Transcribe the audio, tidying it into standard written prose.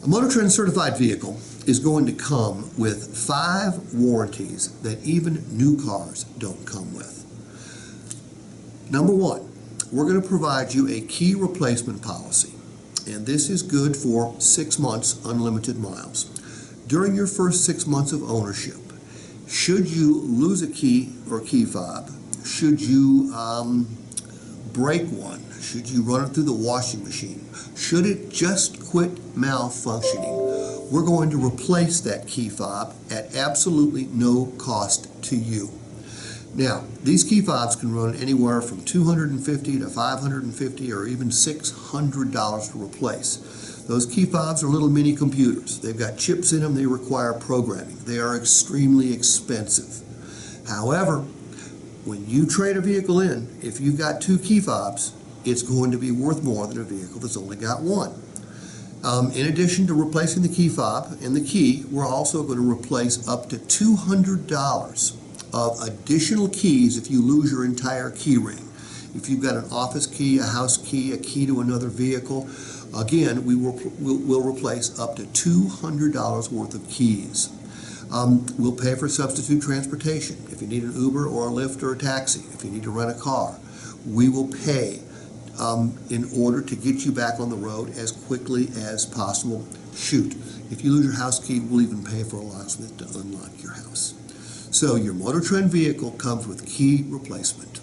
A MOTORTREND certified vehicle is going to come with 5 warranties that even new cars don't come with. Number 1, we're going to provide you a key replacement policy, and this is good for 6 months unlimited miles. During your first 6 months of ownership, should you lose a key or key fob, should you break one, should you run it through the washing machine, should it just quit malfunctioning, we're going to replace that key fob at absolutely no cost to you. Now, these key fobs can run anywhere from $250 to $550 or even $600 to replace. Those key fobs are little mini computers. They've got chips in them, they require programming. They are extremely expensive. However, when you trade a vehicle in, if you've got 2 key fobs, it's going to be worth more than a vehicle that's only got 1. In addition to replacing the key fob and the key, we're also going to replace up to $200 of additional keys if you lose your entire key ring. If you've got an office key, a house key, a key to another vehicle, again, we'll replace up to $200 worth of keys. We'll pay for substitute transportation. If you need an Uber or a Lyft or a taxi, if you need to rent a car, we will pay in order to get you back on the road as quickly as possible. Shoot, if you lose your house key, we'll even pay for a locksmith to unlock your house. So your MOTORTREND vehicle comes with key replacement.